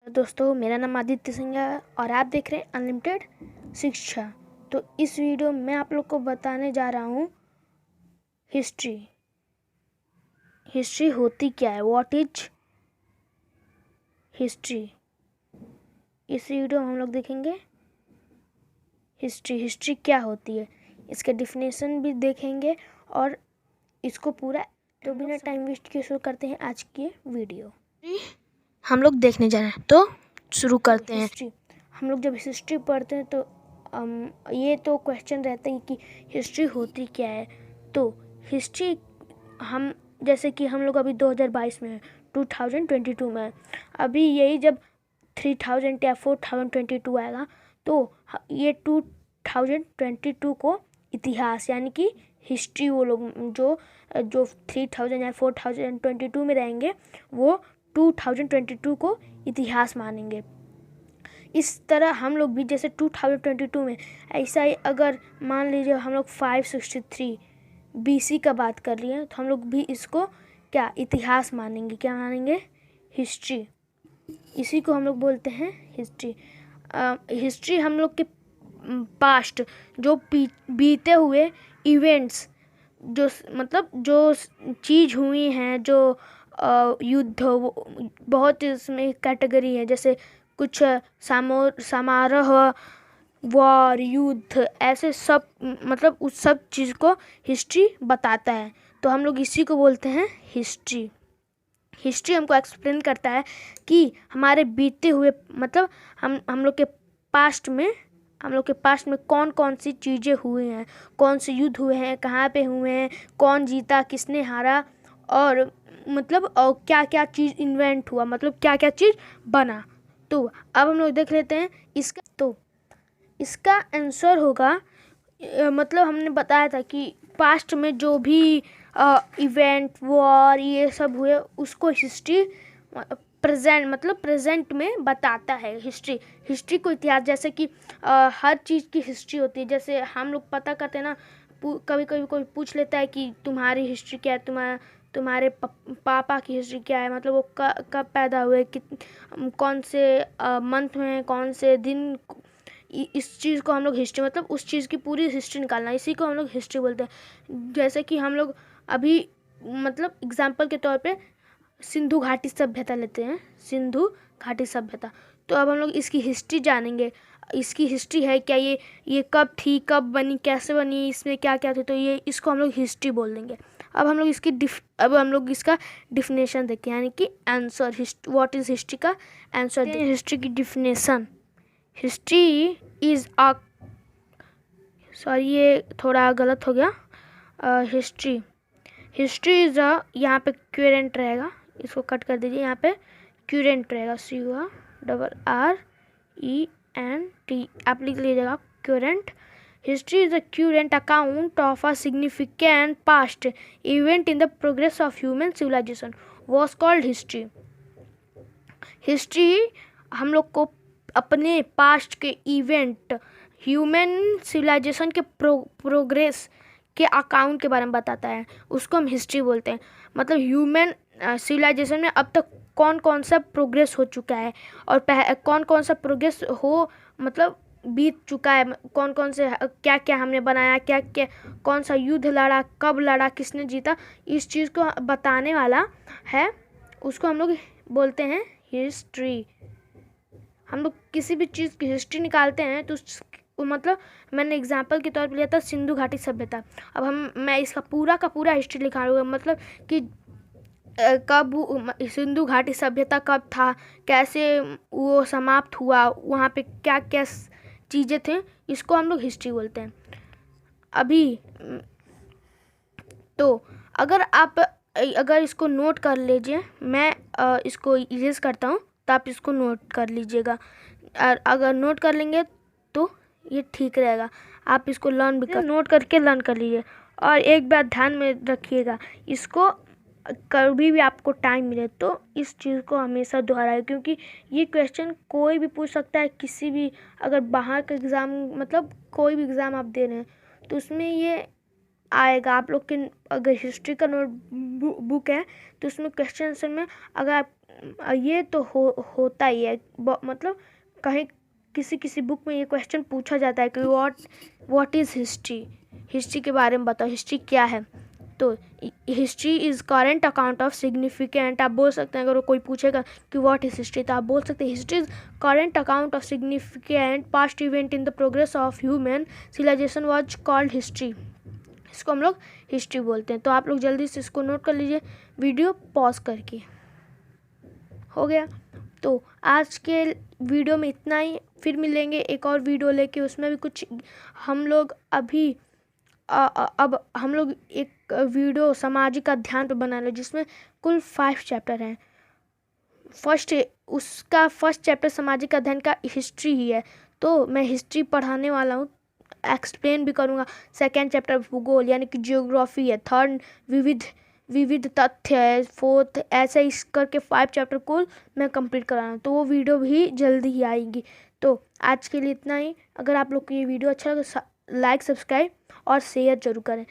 दोस्तों, मेरा नाम आदित्य सिंह है और आप देख रहे हैं अनलिमिटेड शिक्षा। तो इस वीडियो में आप लोग को बताने जा रहा हूँ हिस्ट्री होती क्या है, व्हाट इज हिस्ट्री। इस वीडियो में हम लोग देखेंगे हिस्ट्री क्या होती है, इसके डिफिनेशन भी देखेंगे और इसको पूरा। तो बिना टाइम वेस्ट किए शुरू करते हैं आज की वीडियो। हम लोग देखने जा रहे हैं, तो शुरू करते हैं। हिस्ट्री, हम लोग जब हिस्ट्री पढ़ते हैं तो ये तो क्वेश्चन रहता है कि हिस्ट्री होती क्या है। तो हिस्ट्री हम जैसे कि हम लोग अभी 2022 में है, 2022 में है। अभी यही जब 3000 या 4022 आएगा तो ये 2022 को इतिहास यानी कि हिस्ट्री, वो लोग जो 3000 या 4022 में रहेंगे वो 2022 को इतिहास मानेंगे। इस तरह हम लोग भी जैसे 2022 में ऐसा ही अगर मान लीजिए हम लोग 563 BC का बात कर रही हैं तो हम लोग भी इसको क्या इतिहास मानेंगे, क्या मानेंगे, हिस्ट्री। इसी को हम लोग बोलते हैं हिस्ट्री। हिस्ट्री हम लोग के पास्ट जो बीते हुए इवेंट्स, जो मतलब जो चीज़ हुई हैं, जो युद्ध, बहुत इसमें कैटेगरी है, जैसे कुछ समारोह, वॉर, युद्ध, ऐसे सब, मतलब उस सब चीज़ को हिस्ट्री बताता है। तो हम लोग इसी को बोलते हैं हिस्ट्री। हिस्ट्री हमको एक्सप्लेन करता है कि हमारे बीते हुए, मतलब हम लोग के पास्ट में कौन कौन सी चीज़ें हुई हैं, कौन से युद्ध हुए हैं, कहाँ पे हुए हैं, कौन जीता, किसने हारा, और मतलब और क्या क्या चीज़ इन्वेंट हुआ, मतलब क्या क्या चीज़ बना। तो अब हम लोग देख लेते हैं इसका। तो इसका आंसर होगा, मतलब हमने बताया था कि पास्ट में जो भी इवेंट, वॉर, ये सब हुए उसको हिस्ट्री प्रेजेंट में बताता है। हिस्ट्री को इतिहास, जैसे कि हर चीज़ की हिस्ट्री होती है। जैसे हम लोग पता करते हैं ना, कभी कभी कोई पूछ लेता है कि तुम्हारी हिस्ट्री क्या है, तुम्हारे पापा की हिस्ट्री क्या है, मतलब वो कब पैदा हुए, कौन से मंथ में, कौन से दिन। इस चीज़ को हम लोग हिस्ट्री, मतलब उस चीज़ की पूरी हिस्ट्री निकालना, इसी को हम लोग हिस्ट्री बोलते हैं। जैसे कि हम लोग अभी मतलब एग्जाम्पल के तौर पे सिंधु घाटी सभ्यता लेते हैं, सिंधु घाटी सभ्यता। तो अब हम लोग इसकी हिस्ट्री जानेंगे। इसकी हिस्ट्री है क्या, ये कब थी, कब बनी, कैसे बनी, इसमें क्या क्या थे, तो ये इसको हम लोग हिस्ट्री बोल देंगे। अब हम लोग इसका डिफिनेशन देखें, यानी कि आंसर, व्हाट इज हिस्ट्री का आंसर। हिस्ट्री की definition, history is a, sorry ये थोड़ा गलत हो गया, हिस्ट्री इज अ, यहाँ पे क्यूरेंट रहेगा, इसको कट कर दीजिए, यहाँ पे क्यूरेंट रहेगा, CURRENT, आप लिख लीजिएगा current. History is a current account of a significant past event in the progress of human civilisation was called history. History हम लोग को अपने पास्ट के इवेंट, ह्यूमन सिविलाइजेशन के प्रोग्रेस के अकाउंट के बारे में बताता है, उसको हम हिस्ट्री बोलते हैं। मतलब ह्यूमन सिविलाइजेशन में अब तक कौन कौन सा प्रोग्रेस हो चुका है और कौन कौन सा प्रोग्रेस मतलब बीत चुका है, कौन कौन से क्या क्या हमने बनाया, क्या क्या, कौन सा युद्ध लड़ा, कब लड़ा, किसने जीता, इस चीज़ को बताने वाला है, उसको हम लोग बोलते हैं हिस्ट्री। हम लोग किसी भी चीज़ की हिस्ट्री निकालते हैं तो मतलब मैंने एग्जांपल के तौर पर लिया था सिंधु घाटी सभ्यता। अब मैं इसका पूरा का पूरा हिस्ट्री लिखा रहा हूँ, मतलब कि कब सिंधु घाटी सभ्यता कब था, कैसे वो समाप्त हुआ, वहाँ पे क्या क्या चीज़ें थे, इसको हम लोग हिस्ट्री बोलते हैं। अभी तो अगर इसको नोट कर लीजिए, मैं इसको इरेज करता हूँ तो आप इसको नोट कर लीजिएगा। और अगर नोट कर लेंगे तो ये ठीक रहेगा, आप इसको लर्न भी नोट करके लर्न कर लीजिए। और एक बात ध्यान में रखिएगा, इसको कभी भी आपको टाइम मिले तो इस चीज़ को हमेशा दोहराए, क्योंकि ये क्वेश्चन कोई भी पूछ सकता है, किसी भी, अगर बाहर का एग्ज़ाम, मतलब कोई भी एग्ज़ाम आप दे रहे हैं तो उसमें ये आएगा। आप लोग के अगर हिस्ट्री का नोट बुक है तो उसमें क्वेश्चन आंसर में अगर आप ये तो होता ही है, मतलब कहीं किसी बुक में ये क्वेश्चन पूछा जाता है कि व्हाट इज़ हिस्ट्री, हिस्ट्री के बारे में बताओ, हिस्ट्री क्या है। तो history is current account of significant, आप बोल सकते हैं अगर कोई पूछेगा कि व्हाट इज हिस्ट्री तो आप बोल सकते हैं history is current account of significant past event in the progress of human civilisation was called history. इसको हम लोग हिस्ट्री बोलते हैं। तो आप लोग जल्दी से इसको नोट कर लीजिए वीडियो पॉज करके। हो गया। तो आज के वीडियो में इतना ही, फिर मिलेंगे एक और वीडियो लेके, उसमें भी कुछ हम लोग अभी अब हम लोग एक वीडियो सामाजिक अध्ययन पे बना रहे जिसमें कुल 5 चैप्टर हैं। फर्स्ट चैप्टर सामाजिक अध्ययन का हिस्ट्री ही है, तो मैं हिस्ट्री पढ़ाने वाला हूँ, एक्सप्लेन भी करूँगा। सेकेंड चैप्टर भूगोल यानी कि जियोग्राफी है। थर्ड विविध तथ्य है। फोर्थ ऐसे इस करके 5 चैप्टर कुल मैं कंप्लीट करा रहा हूँ, तो वो वीडियो भी जल्दी ही आएगी। तो आज के लिए इतना ही। अगर आप लोग को ये वीडियो अच्छा लगे लाइक, सब्सक्राइब और शेयर जरूर करें।